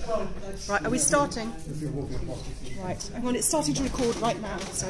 Right, are we starting? Right, hang on, it's starting to record right now. So.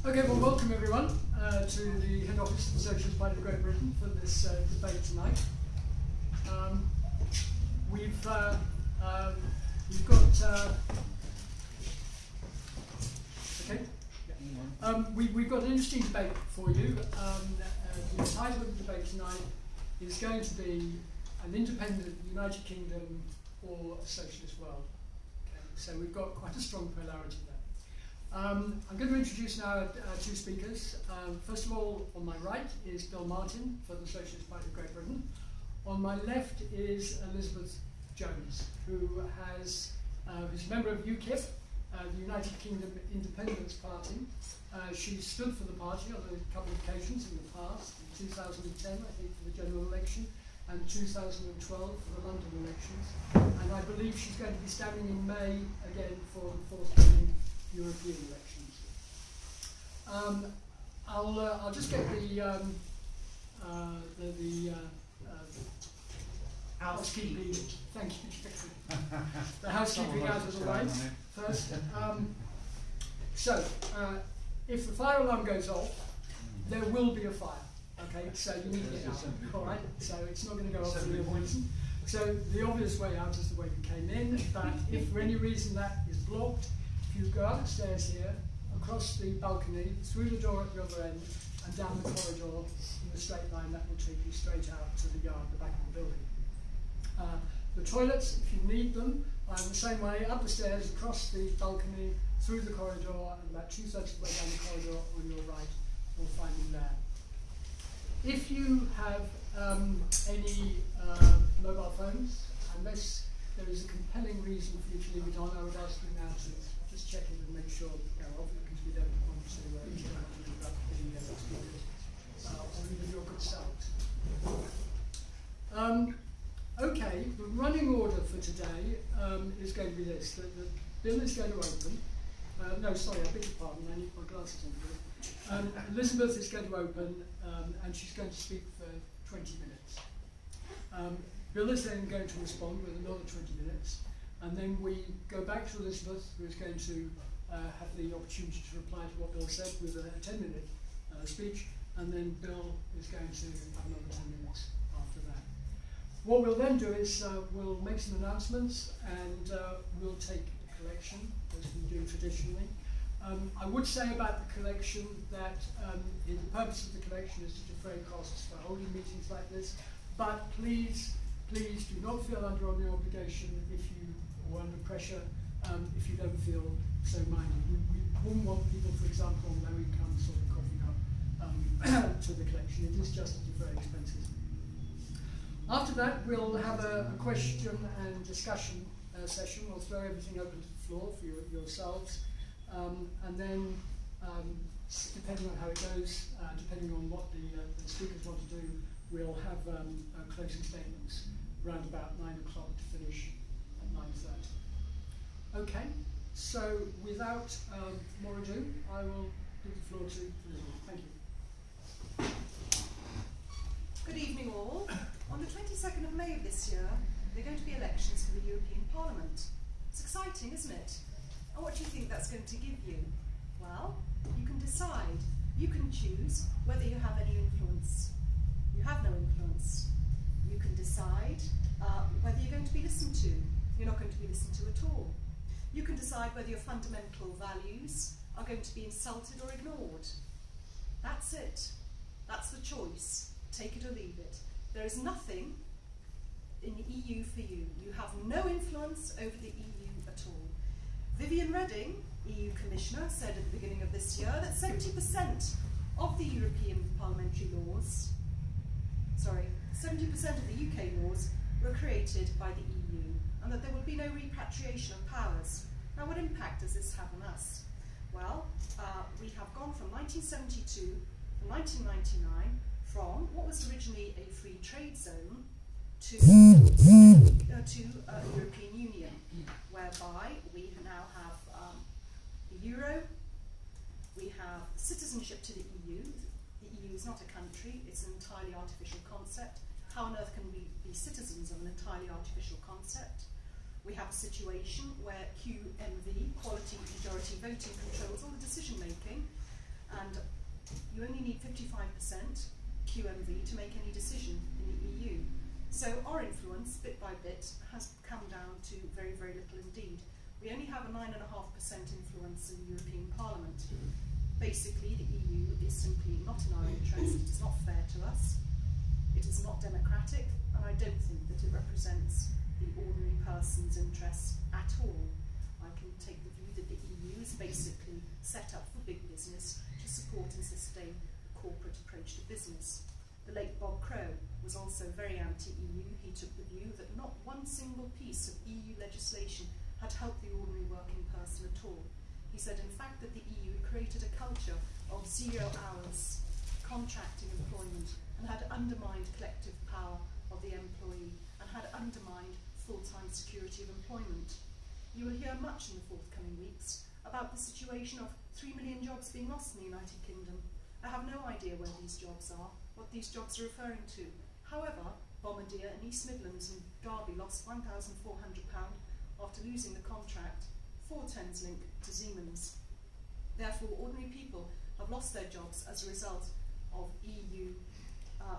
Okay, well, welcome everyone to the head office of the Socialist Party of Great Britain for this debate tonight. We've got we've got an interesting debate for you. The title of the debate tonight is going to be an independent United Kingdom or a socialist world. Okay, so we've got quite a strong polarity there. I'm going to introduce now our two speakers. First of all, on my right is Bill Martin for the Socialist Party of Great Britain. On my left is Elizabeth Jones, who is a member of UKIP, the United Kingdom Independence Party. She stood for the party on a couple of occasions in the past, in 2010, I think, for the general election, and 2012 for the London elections. And I believe she's going to be standing in May again for the forthcoming European elections. I'll just get the housekeeping. Thank you. The housekeeping out of the way first. So, if the fire alarm goes off, there will be a fire. Okay, so you need to get out. All right. So it's not going to go off for no reason. So the obvious way out is the way you came in. But if for any reason that is blocked, if you go upstairs here, across the balcony, through the door at the other end, and down the corridor in a straight line, that will take you straight out to the yard at the back of the building. The toilets, if you need them, are in the same way, up the stairs, across the balcony, through the corridor, and about 2/3 of the way down the corridor on your right, you'll find them there. If you have any mobile phones, unless there is a compelling reason for you to leave it on, I would ask you now to just check it and make sure, because we don't want to interact with the speakers, or even your good selves. Okay, the running order for today is going to be this. The bill is going to open. No, sorry, I beg your pardon, I need my glasses on for it. Elizabeth is going to open, and she's going to speak for 20 minutes. Bill is then going to respond with another 20 minutes. And then we go back to Elizabeth, who is going to have the opportunity to reply to what Bill said with a 10-minute speech, and then Bill is going to have another 10 minutes after that. What we'll then do is we'll make some announcements, and we'll take a collection, as we do traditionally. I would say about the collection that the purpose of the collection is to defray costs for holding meetings like this, but please do not feel under any obligation or under pressure if you don't feel so minded. We wouldn't want people, for example, on low income sort of coughing up to the collection. It is just to defray expenses. After that, we'll have a question and discussion session. We'll throw everything open to the floor for yourselves. And then, depending on how it goes, depending on what the speakers want to do, we'll have closing statements around about 9 o'clock to finish at 9:30. Okay, so without more ado, I will give the floor to Elizabeth. Thank you. Good evening all. On the 22nd of May of this year, there are going to be elections for the European Parliament. It's exciting, isn't it? And what do you think that's going to give you? Well, you can decide. You can choose whether you have any influence. You have no influence. You can decide whether you're going to be listened to. You're not going to be listened to at all. You can decide whether your fundamental values are going going to be insulted or ignored? That's it. That's the choice. Take it or leave it. There is nothing in the EU for you. You have no influence over the EU at all. Viviane Reding, EU Commissioner, said at the beginning of this year that 70% of the European parliamentary laws, 70% of the UK laws were created by the EU, and that there will be no repatriation of powers. Now, what impact does this have on us? Well, we have gone from 1972 to 1999 from what was originally a free trade zone to a European Union, whereby we now have the euro, we have citizenship to the EU. The EU is not a country, it's an entirely artificial concept. How on earth can we be citizens of an entirely artificial concept? We have a situation where QMV, quality majority voting, controls all the decision making, and you only need 55% QMV to make any decision in the EU. So our influence, bit by bit, has come down to very, very little indeed. We only have a 9.5% influence in the European Parliament. Basically, the EU is simply not in our interest, it is not fair to us, it is not democratic, and I don't think that it represents the ordinary person's interests at all. I can take the view that the EU is basically set up for big business to support and sustain a corporate approach to business. The late Bob Crow was also very anti-EU. He took the view that not one single piece of EU legislation had helped the ordinary working person at all. He said, in fact, that the EU created a culture of 0 hours contracting employment and had undermined collective power of the employee and had undermined full-time security of employment. You will hear much in the forthcoming weeks about the situation of 3 million jobs being lost in the United Kingdom. I have no idea where these jobs are, what these jobs are referring to. However, Bombardier and East Midlands and Derby lost £1,400 after losing the contract for Thameslink to Siemens. Therefore, ordinary people have lost their jobs as a result of EU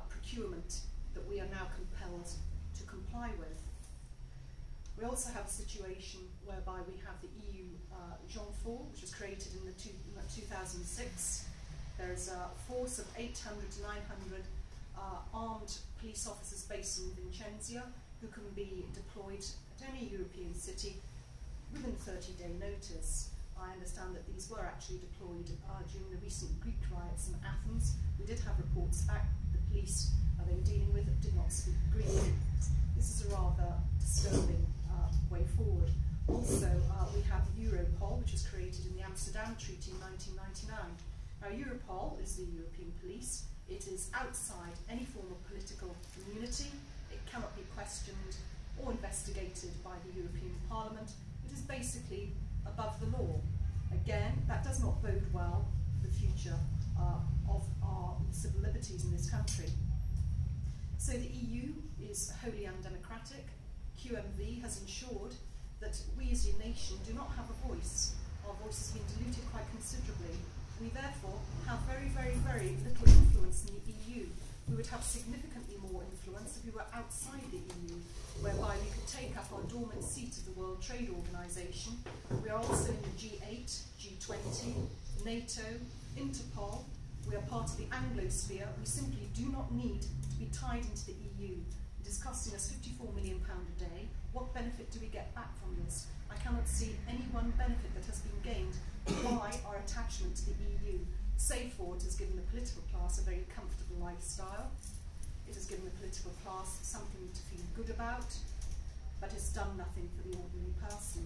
procurement that we are now compelled to comply with. We also have a situation whereby we have the EU Jean IV, which was created in 2006. There is a force of 800 to 900 armed police officers based in Vicenza who can be deployed at any European city within 30-day notice. I understand that these were actually deployed during the recent Greek riots in Athens. We did have reports back the police they were dealing with that did not speak Greek. This is a rather disturbing way forward. Also, we have Europol, which was created in the Amsterdam Treaty in 1999. Now, Europol is the European police. It is outside any form of political immunity. It cannot be questioned or investigated by the European Parliament. It is basically above the law. Again, that does not bode well for the future of our civil liberties in this country. So the EU is wholly undemocratic. QMV has ensured that we as a nation do not have a voice. Our voice has been diluted quite considerably. We therefore have very, very, very little influence in the EU. We would have significantly more influence if we were outside the EU, whereby we could take up our dormant seat of the World Trade Organization. We are also in the G8, G20, NATO, Interpol. We are part of the Anglosphere. We simply do not need to be tied into the EU. It is costing us £54 million a day. What benefit do we get back from this? I cannot see any one benefit that has been gained by our attachment to the EU, save for it has given the political class a very comfortable lifestyle. It has given the political class something to feel good about, but it's done nothing for the ordinary person.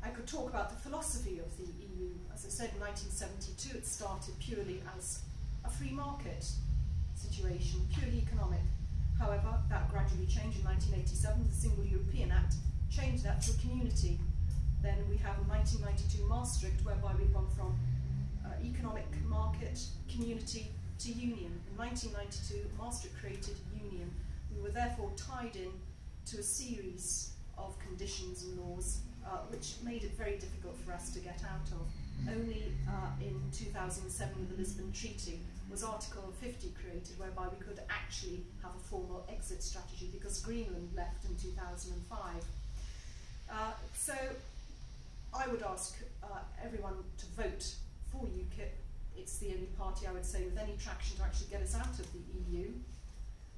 I could talk about the philosophy of the EU. As I said, in 1972 it started purely as a free market situation, purely economic. However, that gradually changed in 1987. The Single European Act changed that to a community. Then we have in 1992 Maastricht, whereby we've gone from economic market, community to union. In 1992, Maastricht created union. We were therefore tied in to a series of conditions and laws which made it very difficult for us to get out of. Only in 2007 with the Lisbon Treaty was Article 50 created, whereby we could actually have a formal exit strategy because Greenland left in 2005. So I would ask everyone to vote for UKIP. It's the only party, I would say, with any traction to actually get us out of the EU.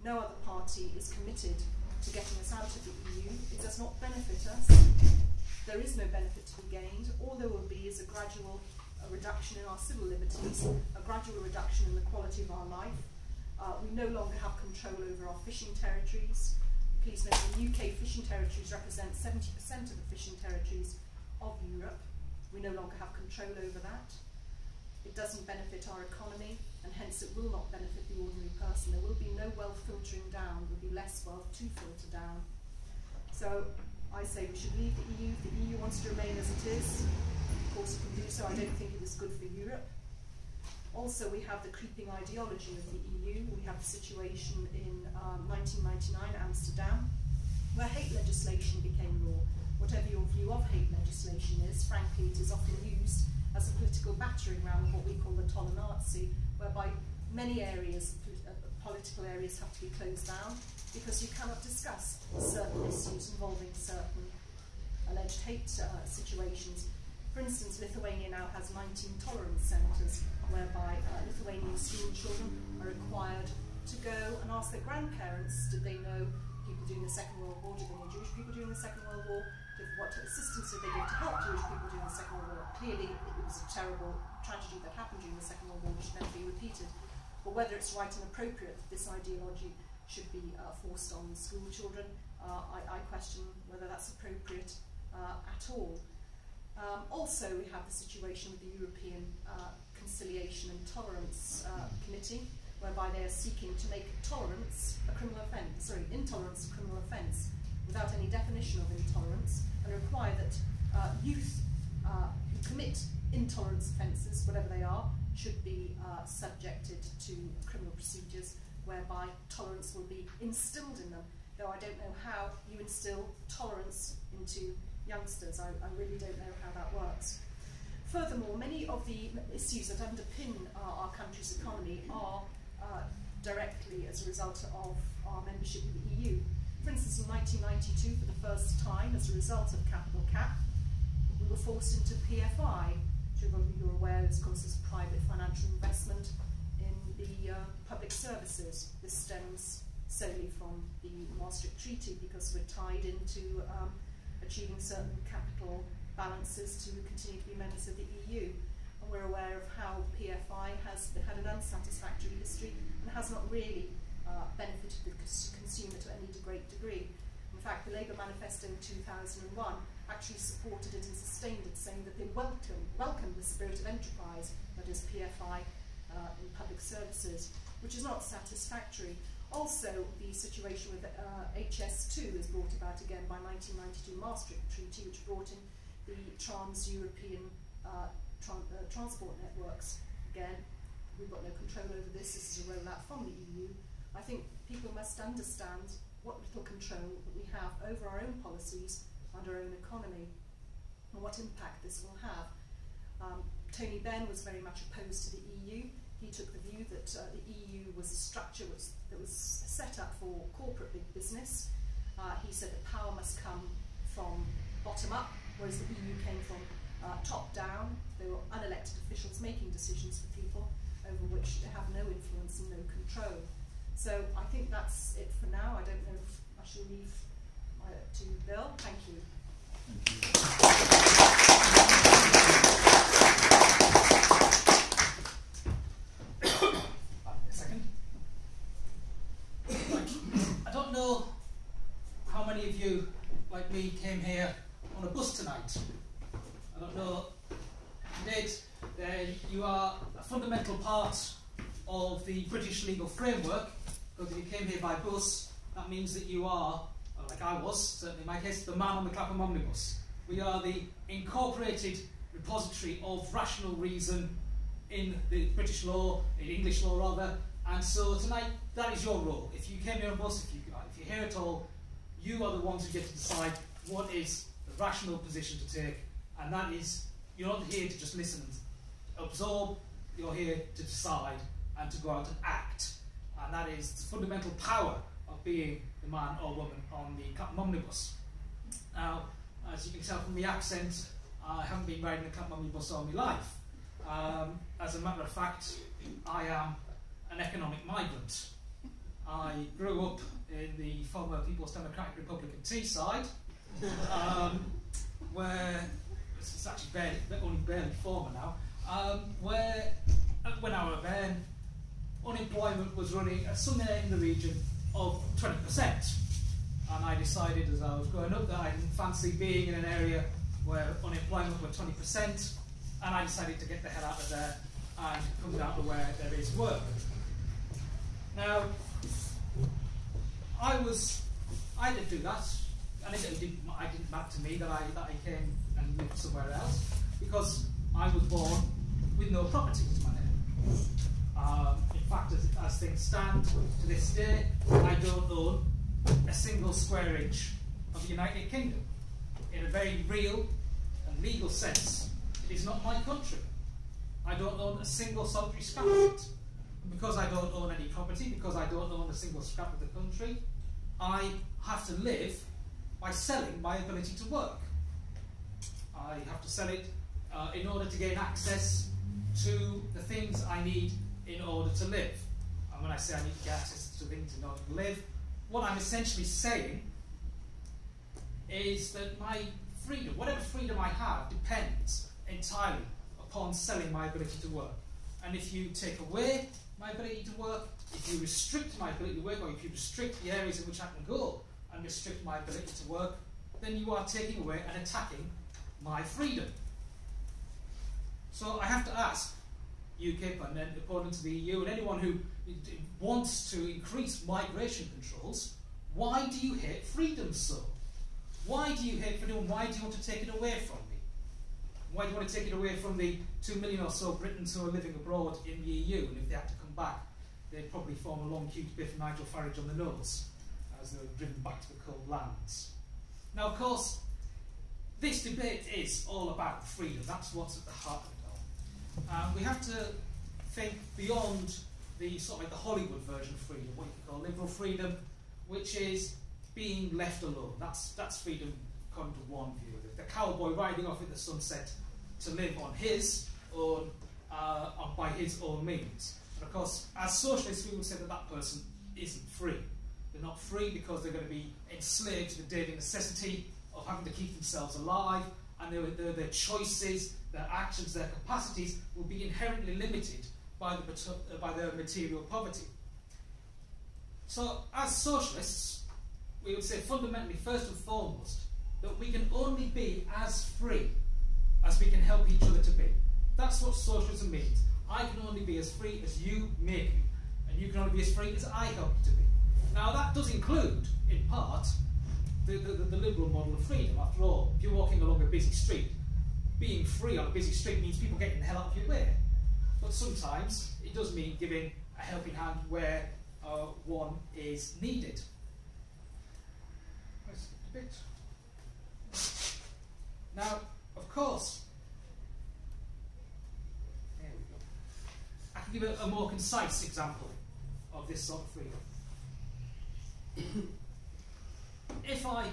No other party is committed to getting us out of the EU. It does not benefit us. There is no benefit to be gained. All there will be is a gradual reduction in our civil liberties, a gradual reduction in the quality of our life. We no longer have control over our fishing territories. Please note the UK fishing territories represent 70% of the fishing territories of Europe. We no longer have control over that. It doesn't benefit our economy, and hence it will not benefit the ordinary person. There will be no wealth filtering down, there will be less wealth to filter down. So I say we should leave the EU. If the EU wants to remain as it is, of course it can do so. I don't think it is good for Europe. Also, we have the creeping ideology of the EU. We have the situation in 1999, Amsterdam, where hate legislation became law. Whatever your view of hate legislation is, frankly, it is often used as a political battering ram of what we call the tolerancy, whereby many areas, political areas, have to be closed down because you cannot discuss certain issues involving certain alleged hate situations. For instance, Lithuania now has 19 tolerance centres, whereby Lithuanian school children are required to go and ask their grandparents, did they know people during the Second World War, did they know Jewish people during the Second World War, what assistance did they give to help Jewish people during the Second World War. Clearly, it was a terrible tragedy that happened during the Second World War, which should never be repeated. But whether it's right and appropriate that this ideology should be forced on school children, I question whether that's appropriate at all. Also, we have the situation with the European Conciliation and Tolerance Committee, whereby they are seeking to make tolerance a criminal offence, intolerance a criminal offence, without any definition of intolerance, and require that youth who commit intolerance offences, whatever they are, should be subjected to criminal procedures whereby tolerance will be instilled in them. Though I don't know how you instill tolerance into youngsters. I really don't know how that works. Furthermore, many of the issues that underpin our country's economy are directly as a result of our membership of the EU. For instance, in 1992, for the first time, as a result of capital cap, we were forced into PFI, which you're aware is, of course, is private financial investment in the public services. This stems solely from the Maastricht Treaty, because we're tied into achieving certain capital balances to continue to be members of the EU. And we're aware of how PFI has had an unsatisfactory history and has not really benefited the consumer to any great degree. In fact, the Labour Manifesto in 2001 actually supported it and sustained it, saying that they welcome the spirit of enterprise, that is PFI, in public services, which is not satisfactory. Also, the situation with HS2 is brought about again by 1992 Maastricht Treaty, which brought in the trans-European transport networks. Again, we've got no control over this. This is a rollout from the EU. I think people must understand what little control that we have over our own policies and our own economy, and what impact this will have. Tony Benn was very much opposed to the EU. He took the view that the EU was a structure that was set up for corporate big business. He said that power must come from bottom up, whereas the EU came from top down. There were unelected officials making decisions for people over which they have no influence and no control. So I think that's it for now. I don't know if I shall leave to Bill. Thank you. A second. I don't know how many of you, like me, came here on a bus tonight. I don't know if you did. You are a fundamental part of the British legal framework, because if you came here by bus, that means that you are, like I was, certainly in my case, the man on the Clapham omnibus. We are the incorporated repository of rational reason in the British law, in English law rather, and so tonight that is your role. If you came here on a bus, if you're here at all, you are the ones who get to decide what is the rational position to take, and that is, you're not here to just listen and absorb, you're here to decide and to go out and act. And that is the fundamental power of being the man or woman on the Clapham omnibus. Now, as you can tell from the accent, I haven't been riding a camp omnibus all my life. As a matter of fact, I am an economic migrant. I grew up in the former People's Democratic Republic of Teesside, where it's actually only barely former now, where when I was then, unemployment was running at somewhere in the region of 20%. And I decided as I was growing up that I didn't fancy being in an area where unemployment was 20%, and I decided to get the hell out of there and come down to where there is work. Now, I didn't do that, and it didn't matter to me that I came and lived somewhere else, because I was born with no property to my name. In fact, as things stand to this day, I don't own a single square inch of the United Kingdom. In a very real and legal sense, it is not my country. I don't own a single solitary scrap of it. And because I don't own any property, because I don't own a single scrap of the country, I have to live by selling my ability to work. I have to sell it in order to gain access to the things I need in order to live. And when I say I need to get access to things in order to live, what I'm essentially saying is that my freedom, whatever freedom I have, depends entirely upon selling my ability to work. And if you take away my ability to work, if you restrict my ability to work, or if you restrict the areas in which I can go and restrict my ability to work, then you are taking away and attacking my freedom. So I have to ask UKIP and then according to the EU and anyone who wants to increase migration controls, why do you hate freedom so? Why do you hate freedom? Why do you want to take it away from me? Why do you want to take it away from the 2 million or so Britons who are living abroad in the EU, and if they had to come back, they'd probably form a long queue to biff Nigel Farage on the nose as they were driven back to the cold lands. Now, of course, this debate is all about freedom. That's what's at the heart of it all. We have to think beyond the sort of like the Hollywood version of freedom, what you could call liberal freedom, which is being left alone. That's freedom according to one view of it. The cowboy riding off in the sunset to live on his own, by his own means. And of course, as socialists, we would say that that person isn't free. They're not free because they're going to be enslaved to the daily necessity of having to keep themselves alive, and their choices, their actions, their capacities will be inherently limited by their material poverty. So, as socialists, we would say fundamentally, first and foremost, that we can only be as free as we can help each other to be. That's what socialism means. I can only be as free as you make me, and you can only be as free as I help you to be. Now, that does include, in part, the liberal model of freedom. After all, if you're walking along a busy street, being free on a busy street means people getting the hell out of your way. But sometimes it does mean giving a helping hand where one is needed. Let's skip a bit. Now, of course, there we go. I can give a more concise example of this sort of freedom. If I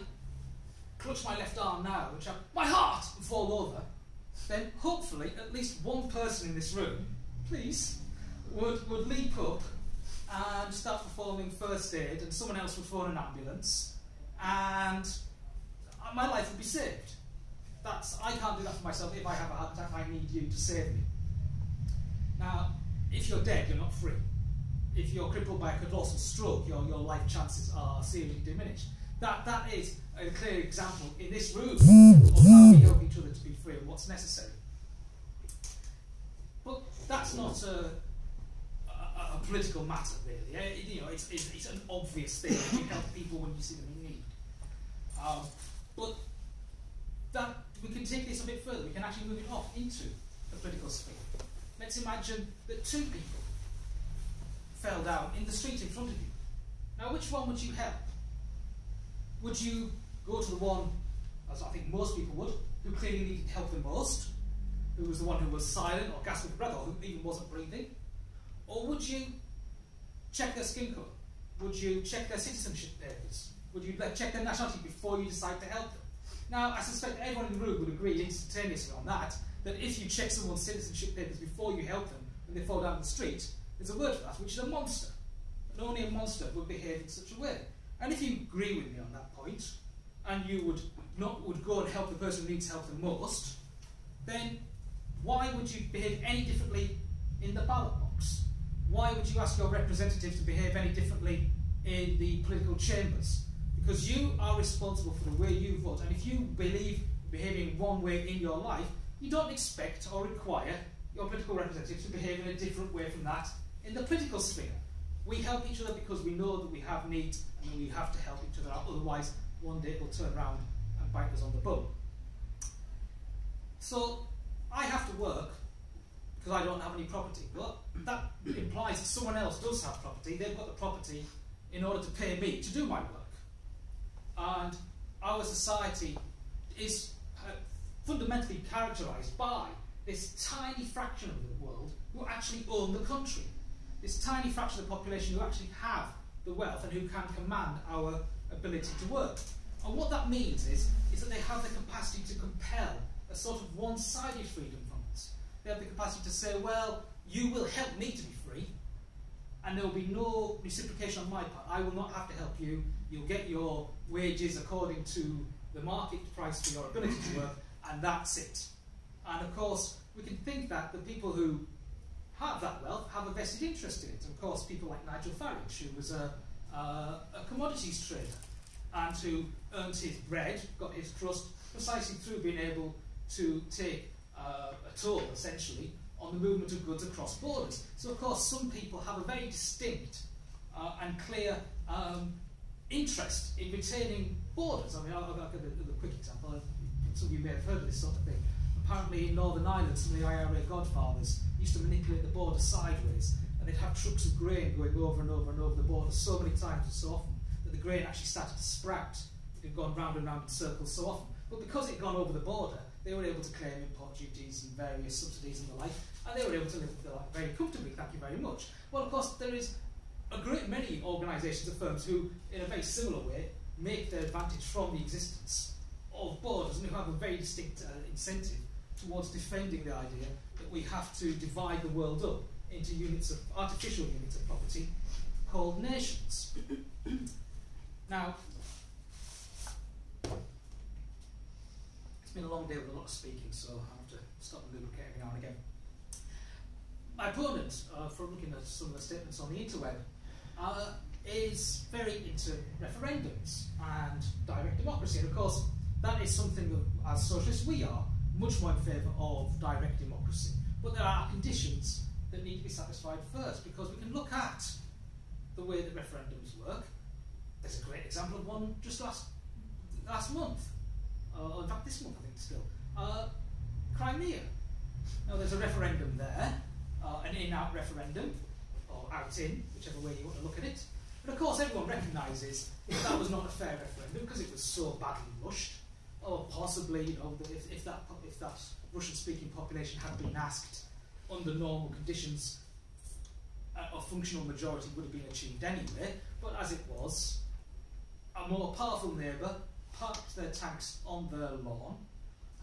clutch my left arm now and shout, "My heart!" and fall over, then hopefully at least one person in this room, please, would leap up and start performing first aid, and someone else would phone an ambulance, and my life would be saved. I can't do that for myself. If I have a heart attack, I need you to save me. Now, if you're dead, you're not free. If you're crippled by a colossal stroke, your life chances are seriously diminished. That is a clear example in this room of how we help each other to be free and what's necessary. But that's not a political matter, really. You know, it's an obvious thing. You help people when you see them in need. But that we can take this a bit further. We can actually move it off into the political sphere. Let's imagine that two people fell down in the street in front of you. Now, which one would you help? Would you go to the one, as I think most people would, who clearly needed help the most, who was the one who was silent or gasping for breath, or who even wasn't breathing? Or would you check their skin colour? Would you check their citizenship papers? Would you check their nationality before you decide to help them? Now, I suspect everyone in the room would agree instantaneously on that if you check someone's citizenship papers before you help them when they fall down the street, there's a word for that, which is a monster. And only a monster would behave in such a way. And if you agree with me on that point, and you would go and help the person who needs help the most, then why would you behave any differently in the ballot box? Why would you ask your representatives to behave any differently in the political chambers? Because you are responsible for the way you vote, and if you believe behaving one way in your life, you don't expect or require your political representatives to behave in a different way from that in the political sphere. We help each other because we know that we have needs and we have to help each other out, otherwise one day it will turn around and bite us on the bum. So I have to work because I don't have any property. Well, that implies that someone else does have property. They've got the property in order to pay me to do my work. And our society is fundamentally characterised by this tiny fraction of the world who actually own the country. This tiny fraction of the population who actually have the wealth and who can command our ability to work. And what that means is that they have the capacity to compel a sort of one-sided freedom from us. They have the capacity to say, well, you will help me to be free, and there will be no reciprocation on my part. I will not have to help you. You'll get your wages according to the market price for your ability to work, and that's it. And of course, we can think that the people who have that wealth have a vested interest in it. Of course, people like Nigel Farage, who was a commodities trader, and who earned his bread, got his trust, precisely through being able to take a toll, essentially, on the movement of goods across borders. So, of course, some people have a very distinct and clear interest in retaining borders. I mean, I'll give a quick example. Some of you may have heard of this sort of thing. Apparently, in Northern Ireland, some of the IRA godfathers used to manipulate the border sideways, and they'd have trucks of grain going over and over and over the border so many times and so often that the grain actually started to sprout. It had gone round and round in circles so often. But because it had gone over the border, they were able to claim import duties and various subsidies and the like, and they were able to live their life very comfortably, thank you very much. Well, of course, there is a great many organisations or firms who, in a very similar way, make their advantage from the existence of borders and who have a very distinct incentive towards defending the idea that we have to divide the world up into units of artificial units of property called nations. Now, it's been a long day with a lot of speaking, so I have to stop and lubricate every now and again. My opponent, from looking at some of the statements on the interweb, is very into referendums and direct democracy. And of course, that is something that, as socialists, we are much more in favour of direct democracy. But there are conditions that need to be satisfied first, because we can look at the way that referendums work. There's a great example of one just last month, or in fact this month I think still, Crimea. Now there's a referendum there, an in-out referendum, or out-in, whichever way you want to look at it. But of course everyone recognises that was not a fair referendum because it was so badly rushed. Or possibly, you know, if that Russian-speaking population had been asked under normal conditions, a functional majority would have been achieved anyway. But as it was, a more powerful neighbour parked their tanks on their lawn,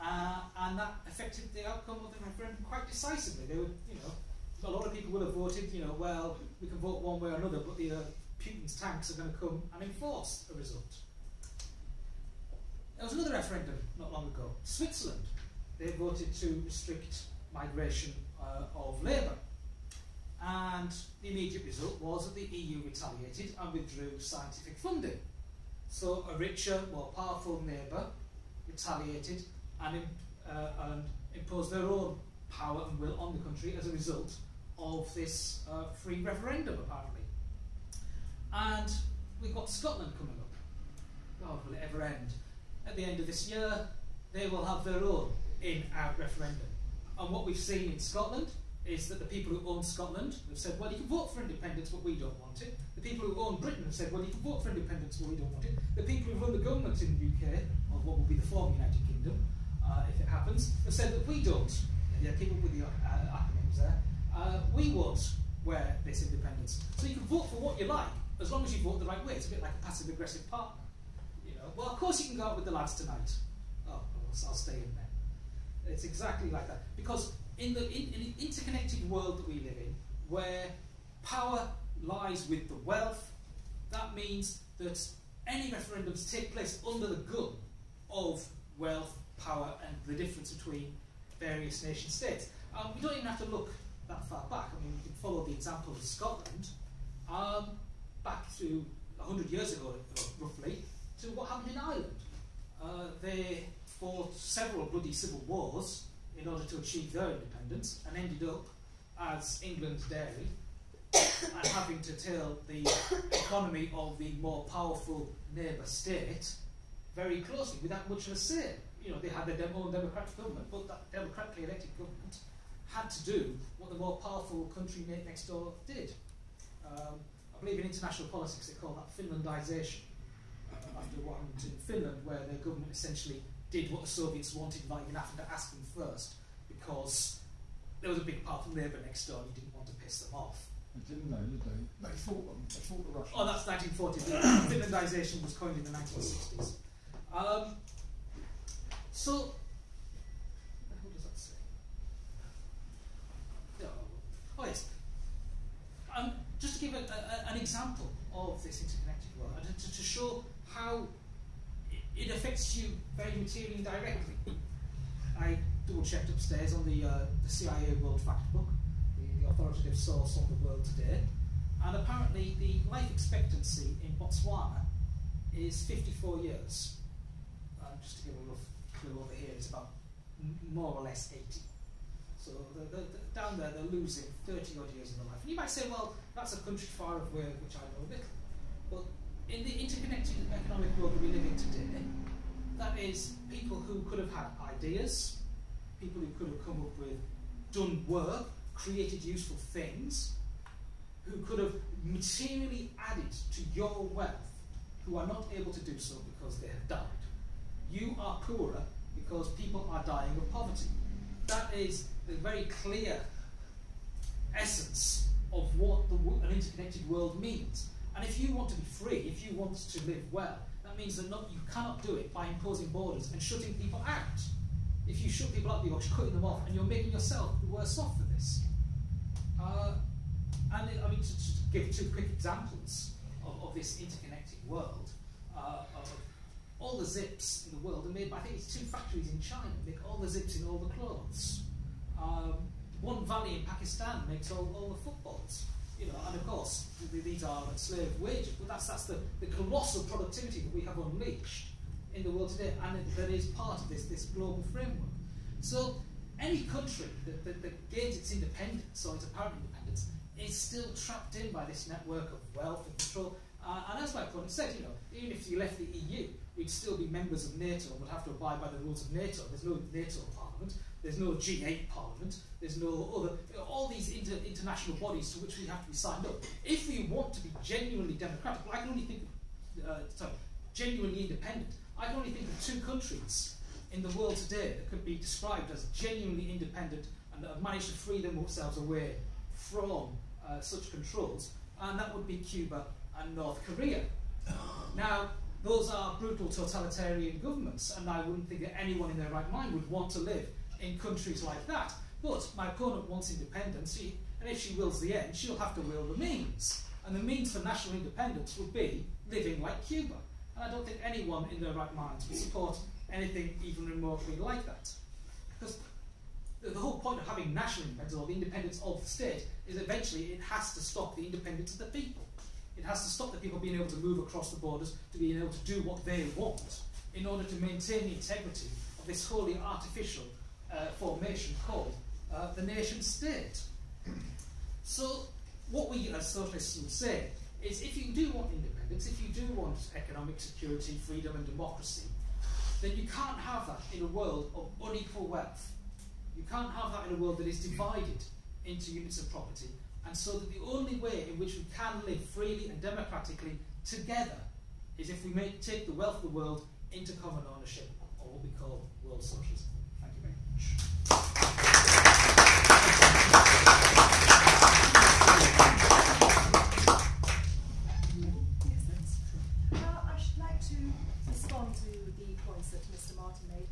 and that affected the outcome of the referendum quite decisively. They would, you know, a lot of people would have voted, you know, well, we can vote one way or another, but the Putin's tanks are going to come and enforce a result. There was another referendum not long ago. Switzerland, they voted to restrict migration of labour. And the immediate result was that the EU retaliated and withdrew scientific funding. So a richer, more powerful neighbour retaliated and imposed their own power and will on the country as a result of this free referendum, apparently. And we've got Scotland coming up. God, will it ever end? At the end of this year, they will have their own in-out referendum. And what we've seen in Scotland is that the people who own Scotland have said, well, you can vote for independence, but we don't want it. The people who own Britain have said, well, you can vote for independence, but we don't want it. The people who run the government in the UK, or what will be the former United Kingdom, if it happens, have said that we don't. Yeah, people with the acronyms there. We won't wear this independence. So you can vote for what you like, as long as you vote the right way. It's a bit like a passive-aggressive partner. You know, well, of course you can go out with the lads tonight. I'll stay in there. It's exactly like that. Because in the interconnected world that we live in, where power lies with the wealth, that means that any referendums take place under the gun of wealth, power, and the difference between various nation states. We don't even have to look that far back. I mean, we can follow the example of Scotland, back to 100 years ago, roughly, to what happened in Ireland. They fought several bloody civil wars in order to achieve their independence, and ended up as England's dairy, and having to tell the economy of the more powerful neighbour state very closely, without much of a say. You know, they had their own democratic government, but that democratically elected government had to do what the more powerful country next door did. I believe in international politics they call that Finlandisation, after what happened in Finland, where their government essentially did what the Soviets wanted without even having to ask them first, because there was a big powerful neighbour next door and you didn't want to piss them off. They didn't know, did they? They fought them. They fought the Russians. Oh, that's 1940. Finlandisation was coined in the 1960s. So, what the hell does that say? Oh yes. Just to give an example of this interconnected world, and to show how it affects you very materially and directly. I double-checked upstairs on the CIA World Fact Book, the authoritative source on the world today, and apparently the life expectancy in Botswana is 54 years. Just to give a rough clue over here, it's about more or less 80. So down there they're losing 30 odd years of their life. And you might say, well, that's a country far away, which I know little. But in the interconnected economic world that we live in today, that is people who could have had ideas, people who could have come up with, done work, created useful things, who could have materially added to your wealth, who are not able to do so because they have died. You are poorer because people are dying of poverty. That is the very clear essence of what an interconnected world means. And if you want to be free, if you want to live well, that means that you cannot do it by imposing borders and shutting people out. If you shut people out, you're cutting them off, and you're making yourself worse off for this. I mean, to give two quick examples of this interconnected world, all the zips in the world are made by, I think it's 2 factories in China make all the zips in all the clothes. One valley in Pakistan makes all the footballs. You know, and of course, these are at slave wages, but that's the colossal productivity that we have unleashed in the world today, and that is part of this global framework. So any country that gains its independence, or its apparent independence, is still trapped in by this network of wealth and control. And as my opponent said, you know, even if you left the EU, we'd still be members of NATO and would have to abide by the rules of NATO. There's no NATO parliament, there's no G8 parliament, there's no other, all these international bodies to which we have to be signed up. If we want to be genuinely democratic, I can only think of, genuinely independent, I can only think of 2 countries in the world today that could be described as genuinely independent and that have managed to free themselves away from such controls, and that would be Cuba and North Korea. Now, those are brutal totalitarian governments, and I wouldn't think that anyone in their right mind would want to live in countries like that. But my opponent wants independence, and if she wills the end, she'll have to will the means. And the means for national independence would be living like Cuba. And I don't think anyone in their right minds would support anything even remotely like that. Because the whole point of having national independence, or the independence of the state, is eventually it has to stop the independence of the people. It has to stop the people being able to move across the borders, to being able to do what they want, in order to maintain the integrity of this wholly artificial formation called the nation state. So what we as socialists would say is, if you do want independence, if you do want economic security, freedom and democracy, then you can't have that in a world of unequal wealth. You can't have that in a world that is divided into units of property, and so that the only way in which we can live freely and democratically together is if we take the wealth of the world into common ownership, or what we call world socialism. Thank you very much. I should like to respond to the points that Mr. Martin made.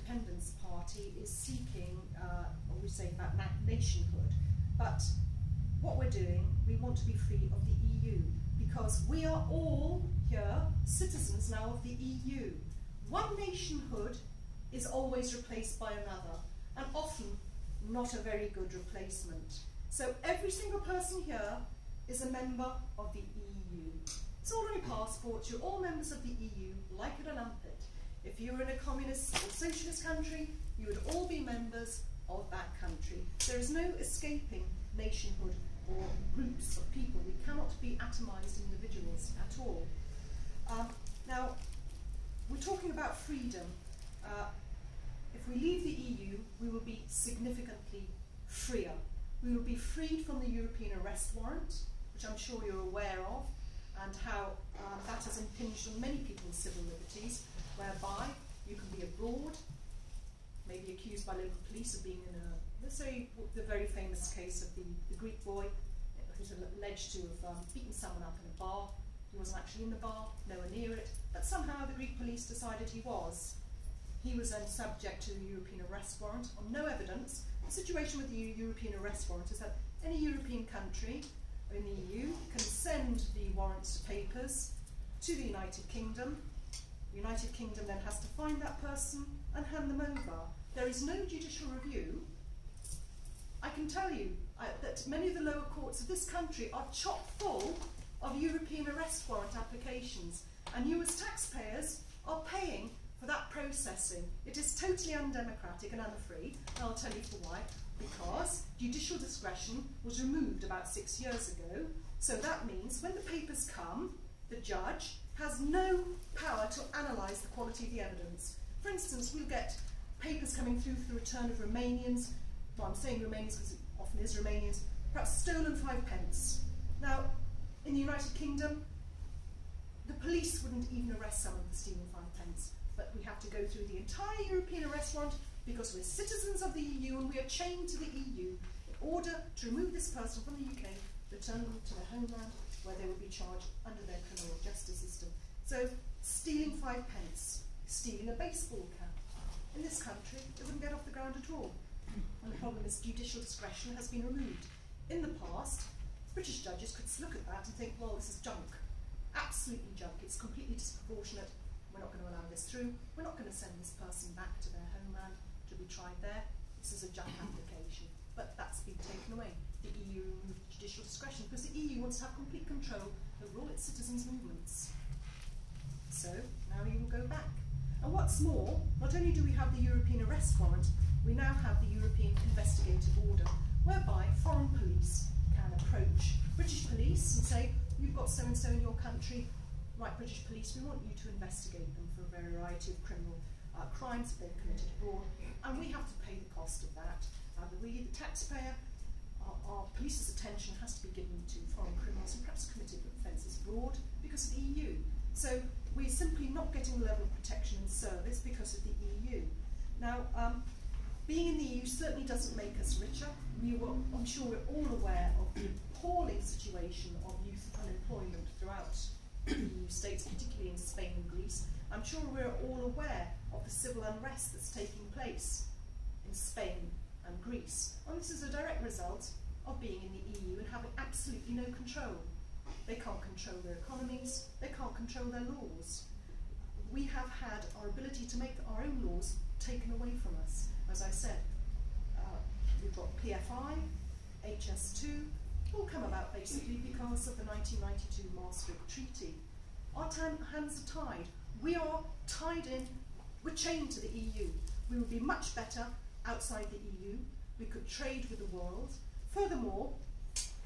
Independence Party is seeking, or we're saying about nationhood, but what we're doing, we want to be free of the EU, because we are all here citizens now of the EU. One nationhood is always replaced by another, and often not a very good replacement. So every single person here is a member of the EU. It's all on your passport, you're all members of the EU, like it or lump it. If you were in a communist or socialist country, you would all be members of that country. There is no escaping nationhood or groups of people. We cannot be atomised individuals at all. Now, we're talking about freedom. If we leave the EU, we will be significantly freer. We will be freed from the European arrest warrant, which I'm sure you're aware of, and how that has impinged on many people's civil liberties, whereby you can be abroad, maybe accused by local police of being in a, let's say, the very famous case of the Greek boy who's alleged to have beaten someone up in a bar. He wasn't actually in the bar, nowhere near it, but somehow the Greek police decided he was. He was then subject to the European arrest warrant on no evidence. The situation with the European arrest warrant is that any European country in the EU can send the warrants to papers to the United Kingdom. The United Kingdom then has to find that person and hand them over. There is no judicial review. I can tell you that many of the lower courts of this country are chock full of European arrest warrant applications, and you as taxpayers are paying for that processing. It is totally undemocratic and unfree, and I'll tell you for why. Because judicial discretion was removed about 6 years ago, so that means when the papers come, the judge has no power to analyse the quality of the evidence. For instance, we'll get papers coming through for the return of Romanians, well, I'm saying Romanians because it often is Romanians, perhaps stolen 5 pence. Now, in the United Kingdom, the police wouldn't even arrest someone for stealing 5 pence, but we have to go through the entire European arrest warrant because we're citizens of the EU and we are chained to the EU in order to remove this person from the UK, return them to their homeland where they will be charged under their criminal justice system. So, stealing 5 pence, stealing a baseball cap. In this country, it wouldn't get off the ground at all. And the problem is judicial discretion has been removed. In the past, British judges could look at that and think, well, this is junk. Absolutely junk. It's completely disproportionate. We're not going to allow this through. We're not going to send this person back to their homeland to be tried there. This is a junk application. But that's been taken away. The EU removed judicial discretion because the EU wants to have complete control over all its citizens' movements. So, now you will go back. And what's more, not only do we have the European arrest warrant, we now have the European investigative order, whereby foreign police can approach British police and say, you've got so-and-so in your country, right, British police, we want you to investigate them for a variety of criminal crimes that they've committed abroad, and we have to pay the cost of that. We, the taxpayer, our police's attention has to be given to foreign criminals who perhaps committed offences abroad because of the EU. So we're simply not getting the level of protection and service because of the EU. Now, being in the EU certainly doesn't make us richer. I'm sure we're all aware of the appalling situation of youth unemployment throughout the EU states, particularly in Spain and Greece. I'm sure we're all aware of the civil unrest that's taking place in Spain and Greece. And this is a direct result of being in the EU and having absolutely no control. They can't control their economies, they can't control their laws. We have had our ability to make our own laws taken away from us. As I said, we've got PFI, HS2, all come about basically because of the 1992 Maastricht Treaty. Our hands are tied. We are tied in, we're chained to the EU. We would be much better outside the EU. We could trade with the world. Furthermore,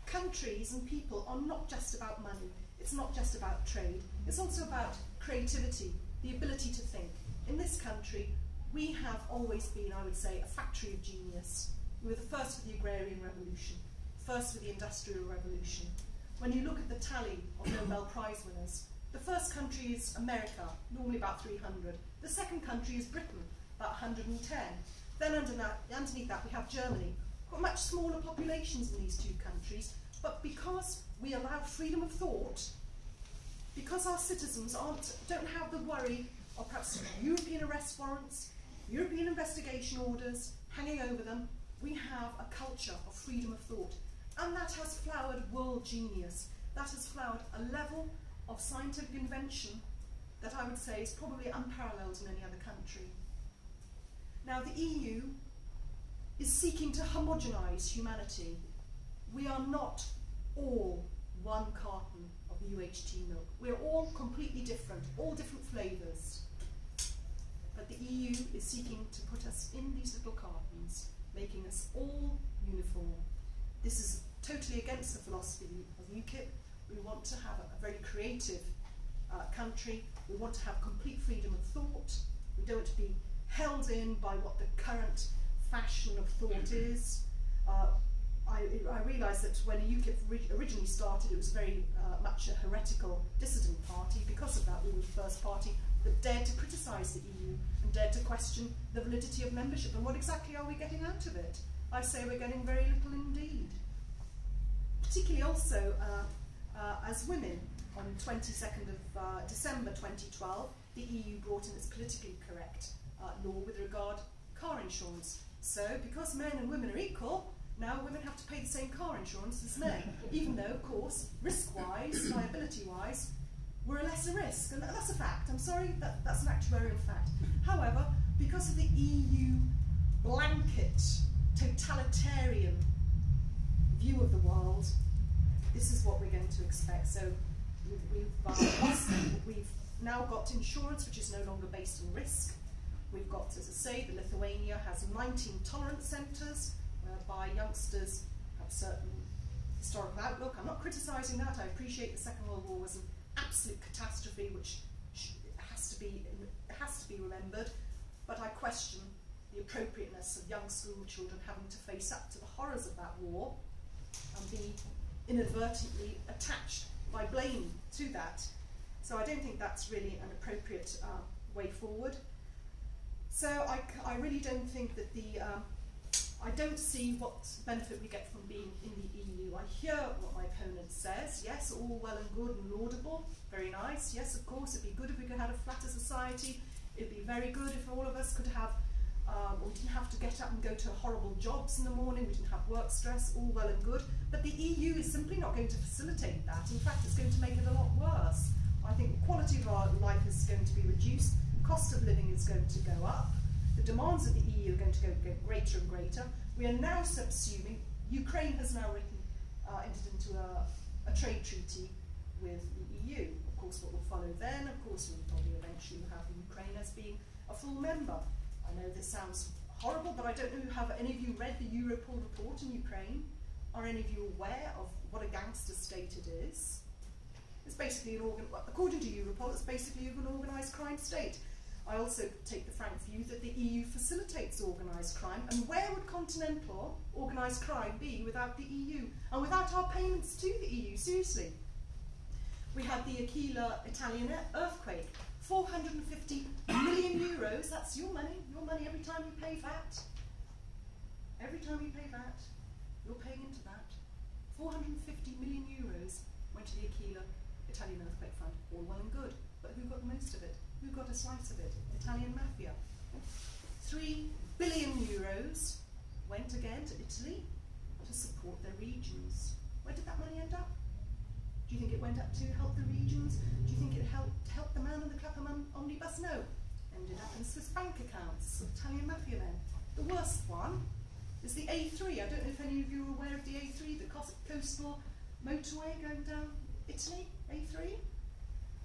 countries and people are not just about money. It's not just about trade. It's also about creativity, the ability to think. In this country, we have always been, I would say, a factory of genius. We were the first with the agrarian revolution, first with the industrial revolution. When you look at the tally of Nobel Prize winners, the first country is America, normally about 300. The second country is Britain, about 110. Then underneath that we have Germany. We've got much smaller populations in these two countries, but because we allow freedom of thought, because our citizens don't have the worry of perhaps European arrest warrants, European investigation orders hanging over them. We have a culture of freedom of thought. And that has flowered world genius. That has flowered a level of scientific invention that I would say is probably unparalleled in any other country. Now, the EU is seeking to homogenise humanity. We are not all one carton of UHT milk. We're all completely different, all different flavours. But the EU is seeking to put us in these little cartons, making us all uniform. This is totally against the philosophy of UKIP. We want to have a very creative country. We want to have complete freedom of thought. We don't want to be held in by what the current fashion of thought is. I realised that when UKIP originally started, it was very much a heretical dissident party. Because of that, we were the first party that dared to criticise the EU and dared to question the validity of membership. And what exactly are we getting out of it? I say we're getting very little indeed. Particularly also as women, on 22nd of December 2012, the EU brought in its politically correct law with regard car insurance. So, because men and women are equal, now women have to pay the same car insurance as men, even though, of course, risk-wise, liability-wise, we're a lesser risk. And that's a fact. I'm sorry, that's an actuarial fact. However, because of the EU blanket, totalitarian view of the world, this is what we're going to expect. So we've now got insurance which is no longer based on risk. We've got, as I say, the Lithuania has 19 tolerance centres whereby youngsters have a certain historical outlook. I'm not criticising that. I appreciate the Second World War was an absolute catastrophe which has to be remembered, but I question the appropriateness of young school children having to face up to the horrors of that war and be inadvertently attached by blame to that. So I don't think that's really an appropriate way forward. So I really don't think that I don't see what benefit we get from being in the EU. I hear what my opponent says. Yes, all well and good and laudable, very nice. Yes, of course, it'd be good if we could have a flatter society. It'd be very good if all of us could have, we didn't have to get up and go to horrible jobs in the morning, we didn't have work stress, all well and good. But the EU is simply not going to facilitate that. In fact, it's going to make it a lot worse. I think the quality of our life is going to be reduced, the cost of living is going to go up, the demands of the EU are going to get greater and greater. We are now subsuming, Ukraine has now entered into a trade treaty with the EU. Of course, what will follow then, of course, we'll probably eventually have Ukraine as being a full member. I know this sounds horrible, but I don't know, have any of you read the Europol report in Ukraine? Are any of you aware of what a gangster state it is? It's basically according to Europol, it's basically an organised crime state. I also take the frank view that the EU facilitates organised crime, and where would continental organised crime be without the EU, and without our payments to the EU, seriously? We had the Aquila Italian earthquake, 450 million euros, that's your money every time you pay VAT. Every time you pay VAT, you're paying into that. 450 million euros went to the Aquila Italian earthquake fund, all well and good, but who got most of it? Who got a slice of it? Italian mafia. 3 billion euros went again to Italy to support their regions. Where did that money end up? Do you think it went up to help the regions? Do you think it helped the man in the Clapham omnibus? No. Ended up in Swiss bank accounts of Italian mafia men. The worst one is the A3. I don't know if any of you are aware of the A3, the coastal motorway going down Italy, A3?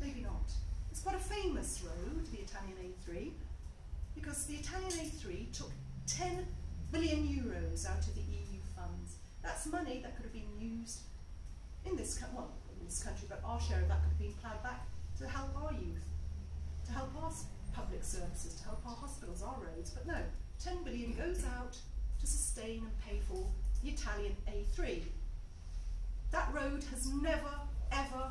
Maybe not. It's quite a famous road, the Italian A3, because the Italian A3 took 10 billion euros out of the EU funds. That's money that could have been used in this country, but our share of that could have been ploughed back to help our youth, to help our public services, to help our hospitals, our roads. But no, 10 billion goes out to sustain and pay for the Italian A3. That road has never, ever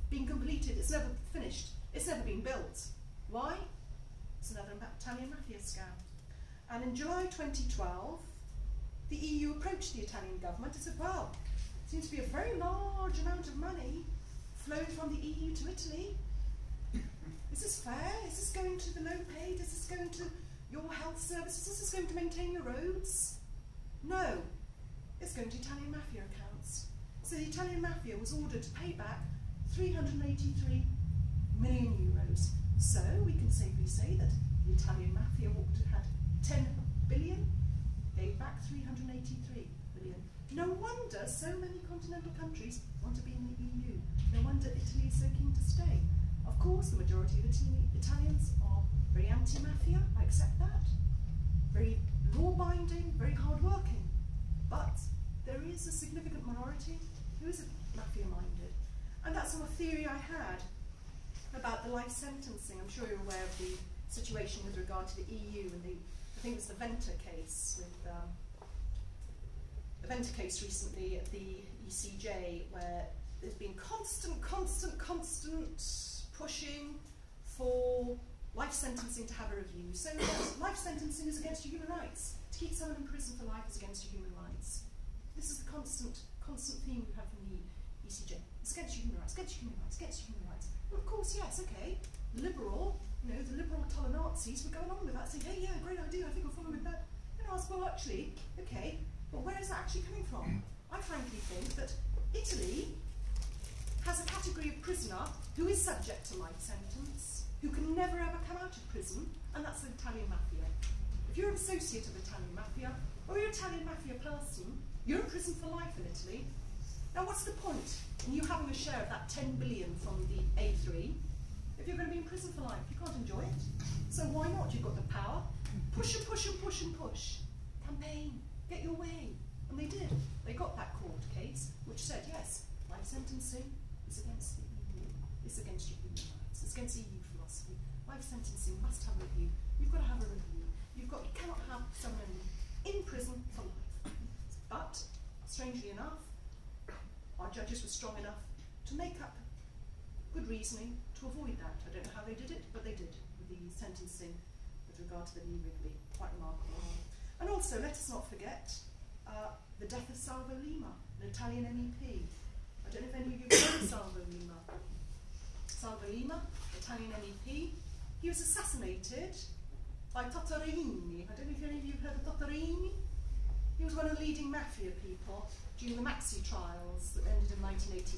been completed. It's never finished. It's never been built. Why? It's another Italian mafia scam. And in July 2012, the EU approached the Italian government and said, well, it seems to be a very large amount of money flowing from the EU to Italy. Is this fair? Is this going to the low paid? Is this going to Your health services, is this going to maintain your roads? No, it's going to Italian mafia accounts. So the Italian mafia was ordered to pay back 383 million euros. So we can safely say that the Italian mafia had 10 billion, gave back 383 billion. No wonder so many continental countries want to be in the EU. No wonder Italy is so keen to stay. Of course, the majority of Italians are very anti-mafia, I accept that. Very law-binding, very hard-working. But there is a significant minority who is mafia-minded. And that's a theory I had about the life sentencing. I'm sure you're aware of the situation with regard to the EU and I think it was the Venter case with the Venter case recently at the ECJ, where there's been constant pushing for life sentencing to have a review. So life sentencing is against your human rights. To keep someone in prison for life is against your human rights. This is the constant theme we have from the ECJ. It's against your human rights, against your human rights, against your human rights. Well, of course, yes, okay. Liberal, the liberal Nazis were going on with that, saying, hey, yeah, great idea, I think we'll follow with that. And I was, well, actually, okay, but where is that actually coming from? I frankly think that Italy has a category of prisoner who is subject to life sentence, who can never ever come out of prison, and that's the Italian mafia. If you're an associate of the Italian mafia, or you're an Italian mafia person, you're in prison for life in Italy. Now what's the point in you having a share of that 10 billion from the A3 if you're going to be in prison for life? You can't enjoy it. So why not? You've got the power. Push and push and push and push. Campaign. Get your way. And they did. They got that court case which said, yes, life sentencing is against the EU. It's against your human rights. It's against EU philosophy. Life sentencing must have a review. You've got to have a review. You cannot have someone in prison for life. But, strangely enough, our judges were strong enough to make up good reasoning to avoid that. I don't know how they did it, but they did with the sentencing with regard to the Lee Wrigley. Quite remarkable. And also, let us not forget the death of Salvo Lima, an Italian MEP. I don't know if any of you have heard of Salvo Lima. Salvo Lima, Italian MEP. He was assassinated by Totorini. I don't know if any of you have heard of Totorini. He was one of the leading mafia people during the Maxi trials that ended in 1986.